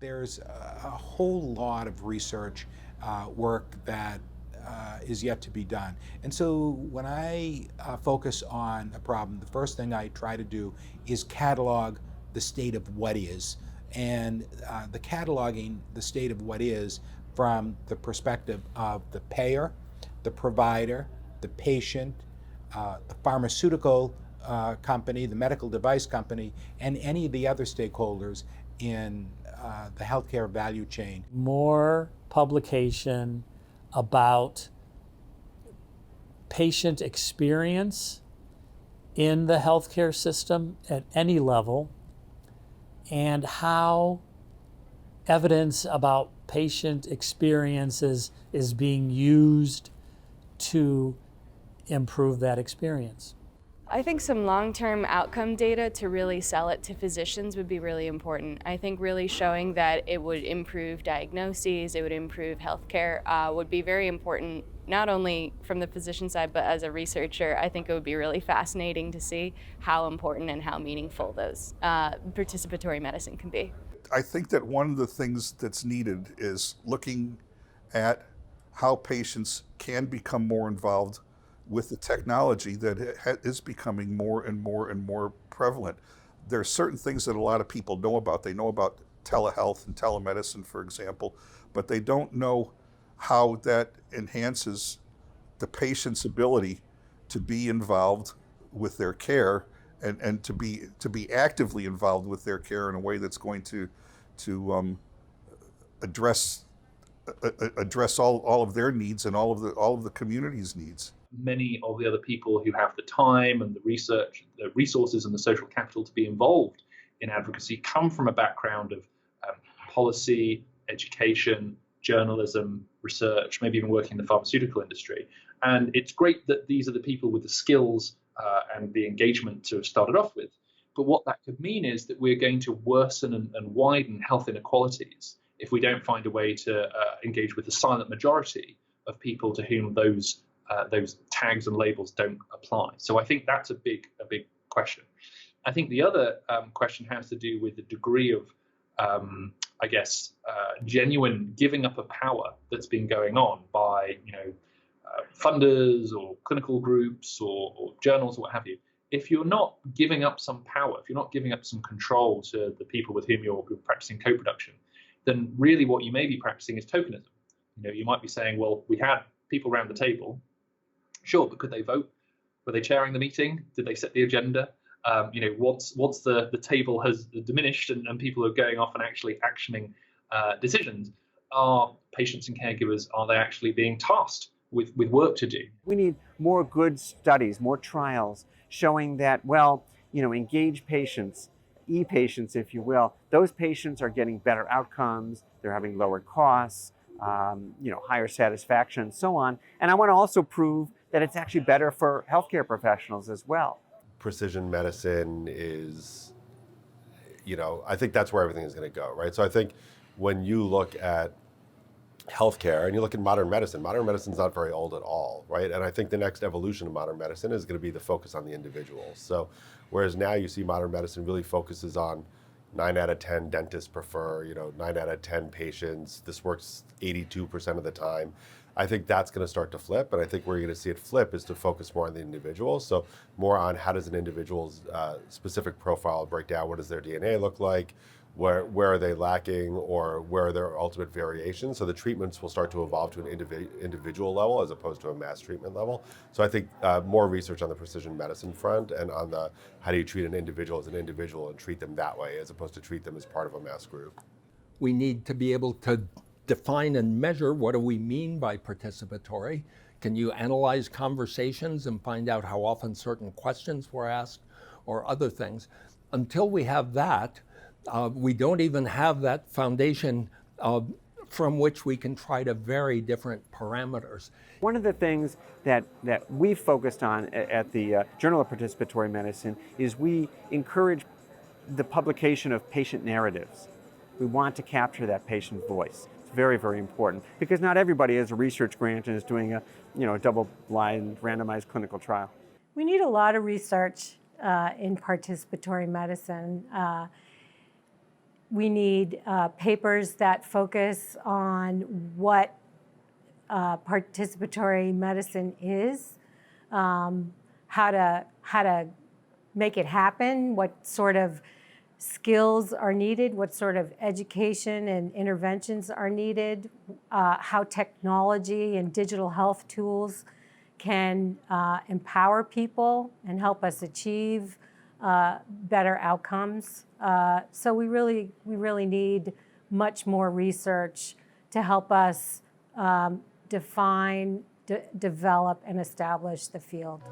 There's a whole lot of research work that is yet to be done. And so when I focus on a problem, the first thing I try to do is catalog the state of what is. And the cataloging the state of what is from the perspective of the payer, the provider, the patient, the pharmaceutical company, the medical device company, and any of the other stakeholders in the healthcare value chain. More publication about patient experience in the healthcare system at any level, and how evidence about patient experiences is being used to improve that experience. I think some long-term outcome data to really sell it to physicians would be really important. I think really showing that it would improve diagnoses, it would improve healthcare would be very important, not only from the physician side, but as a researcher. I think it would be really fascinating to see how important and how meaningful those participatory medicine can be. I think that one of the things that's needed is looking at how patients can become more involved with the technology that is becoming more and more and more prevalent. There are certain things that a lot of people know about. They know about telehealth and telemedicine, for example, but they don't know how that enhances the patient's ability to be involved with their care and to be actively involved with their care in a way that's going to address all of their needs and all of the community's needs. Many of the other people who have the time and the research, the resources and the social capital to be involved in advocacy come from a background of policy, education, journalism, research, maybe even working in the pharmaceutical industry. And it's great that these are the people with the skills and the engagement to have started off with. But what that could mean is that we're going to worsen and widen health inequalities if we don't find a way to engage with the silent majority of people to whom those tags and labels don't apply. So I think that's a big question. I think the other question has to do with the degree of, genuine giving up of power that's been going on by, funders or clinical groups or journals or what have you. If you're not giving up some power, if you're not giving up some control to the people with whom you're practicing co-production, then really what you may be practicing is tokenism. You might be saying, well, we had people around the table. Sure, but could they vote? Were they chairing the meeting? Did they set the agenda? Once the table has diminished and people are going off and actually actioning decisions, are patients and caregivers, are they actually being tasked with work to do? We need more good studies, more trials showing that, engaged patients, e-patients, if you will, those patients are getting better outcomes, they're having lower costs, higher satisfaction, and so on. And I want to also prove that it's actually better for healthcare professionals as well. Precision medicine is, I think that's where everything is going to go, right? So I think when you look at healthcare and you look at modern medicine's not very old at all, right? And I think the next evolution of modern medicine is going to be the focus on the individual. So whereas now you see modern medicine really focuses on 9 out of 10 dentists prefer, 9 out of 10 patients, this works 82% of the time. I think that's going to start to flip, and I think where you're going to see it flip is to focus more on the individual. So more on how does an individual's specific profile break down, what does their DNA look like, where are they lacking, or where are their ultimate variations. So the treatments will start to evolve to an individual level as opposed to a mass treatment level. So I think more research on the precision medicine front and on the how do you treat an individual as an individual and treat them that way as opposed to treat them as part of a mass group. We need to be able to define and measure what do we mean by participatory. Can you analyze conversations and find out how often certain questions were asked or other things? Until we have that, we don't even have that foundation from which we can try to vary different parameters. One of the things that we've focused on at the Journal of Participatory Medicine is we encourage the publication of patient narratives. We want to capture that patient voice. It's very, very important because not everybody has a research grant and is doing a double-blind randomized clinical trial. We need a lot of research in participatory medicine. We need papers that focus on what participatory medicine is, how to make it happen, what sort of skills are needed, what sort of education and interventions are needed, how technology and digital health tools can empower people and help us achieve better outcomes. So we really need much more research to help us define, develop, and establish the field.